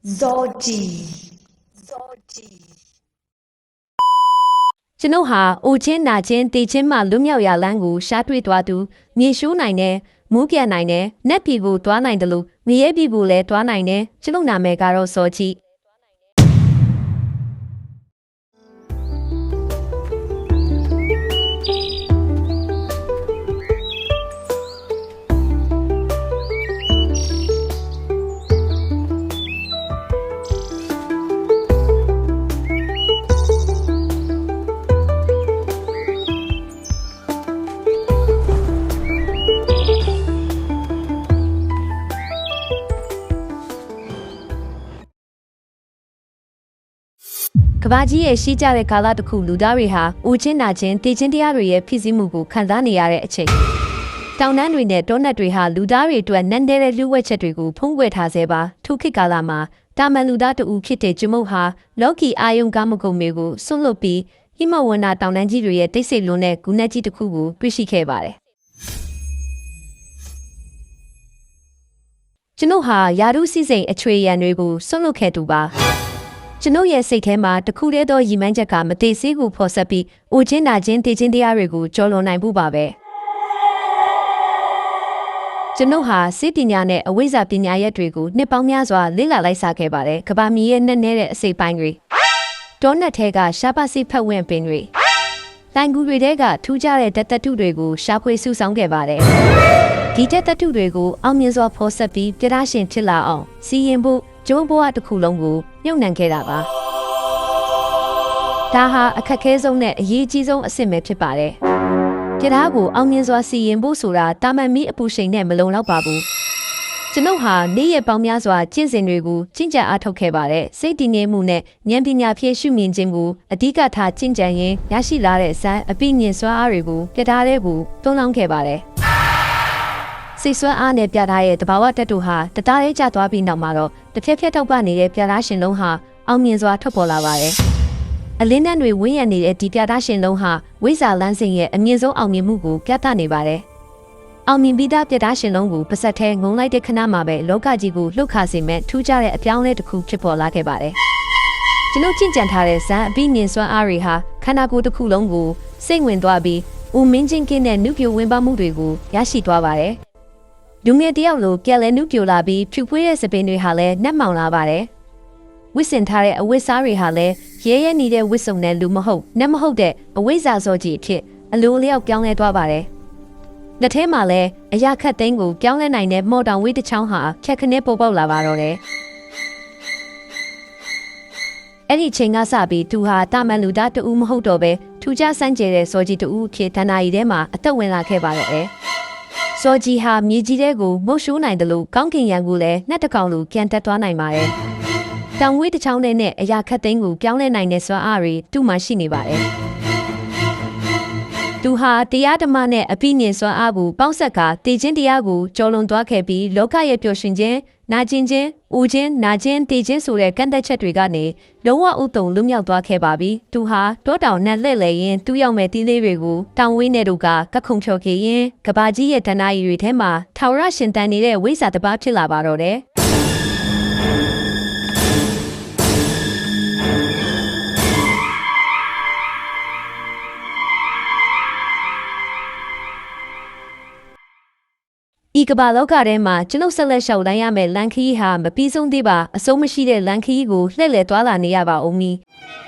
Zodi. ကျွန်ုပ်ဟာအိုချင်းနာချင်းတေချင်းမှလွတ်မြောက်ရာလမ်းကိုရှားတွေ့သွားသူမြေရှိုးနိုင်တယ်မူးပြန်နိုင်တယ်နက်ပြည်ကိုတွားနိုင်တယ်လို့ငရဲပြည်ကိုလည်းတွားနိုင်တယ်ကျွန်ုပ်နာမည်ကတော့စောကြီးကဘာကြီးရဲ့ရှိကြတဲ့ကာလတစ်ခုလူသားတွေဟာအိုချင်းနာချင်းတေချင်းတရားတွေရဲ့ဖြစ်စည်းမှုကိုခံစားနေရတဲ့အချိန်တောင်တန်းတွေနဲ့တောနက်တွေဟာလူသားတွေအတွက်နန်းတဲ့လူဝက်ချက်တွေကိုဖုံးကွယ်ထားစေပါထိုခေတ်ကာလမှာတာမန်လူသားတဦးဖြစ်တဲ့ကျွမုတ်ဟာလော်ကီအာယုံကားမကုံမျိုးကိုဆွန့်လွတ်ပြီးဟိမဝန္တာတောင်တန်းကြီးတွေရဲ့တိတ်ဆိတ်လွန်းတဲ့ဂူနက်ကြီးတစ်ခုကိုတွေ့ရှိခဲ့ပါတယ်ကျွန်ုပ်ဟာယာရုစီစိန်အချွေရန်တွေကိုဆွန့်လွတ်ခဲ့သူပါကျွန်ုပ်ရဲ့စိတ်ထဲမှာတခုတည်းသောရည်မှန်းချက်ကမသေးစေးကိုဖော်ဆက်ပြီးအိုချင်းနာချင်းတေချင်းတရားတွေကိုကျော်လွန်နိုင်ဖို့ပါပဲကျွန်ုပ်ဟာစိတ်ပညာနဲ့အဝိဇ္ဇာပညာရက်တွေကိုနှစ်ပေါင်းများစွာလေ့လာလိုက်စားခဲ့ပါတယ်ကဘာမီရဲ့နဲ့နဲ့တဲ့အစိပ်ပိုင်းတွေတောနက်ထဲကရှားပါစီဖက်ဝင်ပင်တွေတိုင်ကူတွေထဲကထူးခြားတဲ့ဓာတ်သတ္တုတွေကိုရှာဖွေစုဆောင်းခဲ့ပါတယ်ဒီဓာတ်သတ္တုတွေကိုအောင်မြင်စွာဖော်ဆက်ပြီးပြဒါရှင်ဖြစ်လာအောင်စီရင်ဖို့ကျိုးဘဝတစ်ခုလုံးကိုမြုပ်နှံခဲ့တာပါဒါဟာအခက်ခဲဆုံးနဲ့အရေးကြီးဆုံးအဆင့်ပဲဖြစ်ပါတယ်ပြဒါကိုအောင်မြင်စွာစီရင်ဖို့ဆိုတာတာမန်မီအပူရှိန်နဲ့မလုံလောက်ပါဘူးကျွန်ုပ်ဟာနေ့ရက်ပေါင်းများစွာကျင့်စဉ်တွေကိုကျင့်ကြံအားထုတ်ခဲ့ပါတယ်စိတ်တည်ငြိမ်မှုနဲ့ဉာဏ်ပညာဖြည့်ရှုမြင်ခြင်းကိုအဓိကထားကျင့်ကြံရင်းရရှိလာတဲ့ဇာတ်အပိဉ္စွာအားတွေကိုပြဒါတဲ့ကိုတွန်းလောင်းခဲ့ပါတယ်စိတ်ဆွမ်းအားနဲ့ပြထားတဲ့တဘာဝတက်တူဟာတသားလေးကျသွားပြီးနောက်မှာတော့တစ်ဖြက်ဖြက်ထောက်ပနေတဲ့ပြသားရှင်လုံးဟာအောင်မြင်စွာထွက်ပေါ်လာပါတယ်။အလင်းတန်းတွေဝင်းရနေတဲ့ဒီပြသားရှင်လုံးဟာဝိဇ္ဇာလန်းစဉ်ရဲ့အမြင့်ဆုံးအောင်မြင်မှုကိုပြသနေပါတယ်။အောင်မြင်ပြီးသားပြသားရှင်လုံးကိုပါဆက်ထဲငုံလိုက်တဲ့ခဏမှာပဲလောကကြီးကိုလှုပ်ခါစေမဲ့ထူးခြားတဲ့အပြောင်းအလဲတစ်ခုဖြစ်ပေါ်လာခဲ့ပါတယ်။ကျွန်ုပ်ကျင့်ကြံထားတဲ့ဇာတ်အပိမြင်စွမ်းအားတွေဟာခန္ဓာကိုယ်တစ်ခုလုံးကိုစိတ်ဝင်သွားပြီးဦးမင်းချင်းကင်းတဲ့နုပြဝင်ပါမှုတွေကိုရရှိသွားပါတယ်။လူငယ်တယောက်လိုကြက်လဲနုပြိုလာပြီးဖြူဖွေးတဲ့စပင်းတွေဟာလည်းနှက်မောင်လာပါတယ်။ဝစ်စင်ထားတဲ့အဝတ်စားတွေဟာလည်းရဲရဲနေတဲ့ဝစ်စုံတဲ့လူမဟုတ်နှက်မဟုတ်တဲ့အဝိဇ္ဇာစောကြီးအဖြစ်အလိုလျောက်ပြောင်းလဲသွားပါတယ်။လက်ထဲမှာလည်းအရာခတ်သိန်းကိုပြောင်းလဲနိုင်တဲ့မော်တောင်ဝေးတစ်ချောင်းဟာခက်ခနဲ့ပေါ်ပေါက်လာပါတော့တယ်။အဲ့ဒီချိန်ကစပြီးသူဟာတာမန်လူသားတဦးမဟုတ်တော့ပဲထူးခြားစမ်းကြဲတဲ့စောကြီးတဦးဖြစ်တဏ္ဍာရီထဲမှာအသက်ဝင်လာခဲ့ပါတော့တယ်။စောကြီးဟာမြေကြီးထဲကိုမုတ်ရှိုးနိုင်တယ်လို့ကောင်းကင်ရံကိုလည်းနှက်တကောင်လိုပြန်တက်သွားနိုင်ပါတယ်။တောင်ဝေးတစ်ချောင်းနဲ့အရာခတ်သိန်းကိုပြောင်းလဲနိုင်တဲ့စွမ်းအားတွေသူ့မှာရှိနေပါတယ်။သူဟာတရားဓမ္မနဲ့အပိဉ္စွမ်းအားကိုပေါင်းဆက်ကတေခြင်းတရားကိုကျော်လွန်သွားခဲ့ပြီးလောကရဲ့ပျော်ရွှင်ခြင်းနာကျင်ခြင်းဦးခြင်းနာခြင်းတေခြင်းဆိုတဲ့ကန့်သက်ချက်တွေကနေလုံးဝဥတုံလွတ်မြောက်သွားခဲ့ပါပြီ။သူဟာတောတောင်နဲ့လှည့်လည်ရင်းသူ့ရောက်မဲ့တီးလေးတွေကိုတောင်ဝေးနယ်တို့ကကခုံချော်ခဲ့ရင်းကဘာကြီးရဲ့တဏ္ဍာရီတွေထဲမှာထာဝရရှင်တန်နေတဲ့ဝိဇ္ဇာတစ်ပါးဖြစ်လာပါတော့တယ်။ဤကဘာလောကထဲမှာကျွန်ုပ်ဆက်လက်လျှောက်လန်းရမယ့်လန်ခီးဟာမပြီးဆုံးသေးပါအဆုံးမရှိတဲ့လန်ခီးကိုလှည့်လည်သွားလာနေရပါဦးမည်။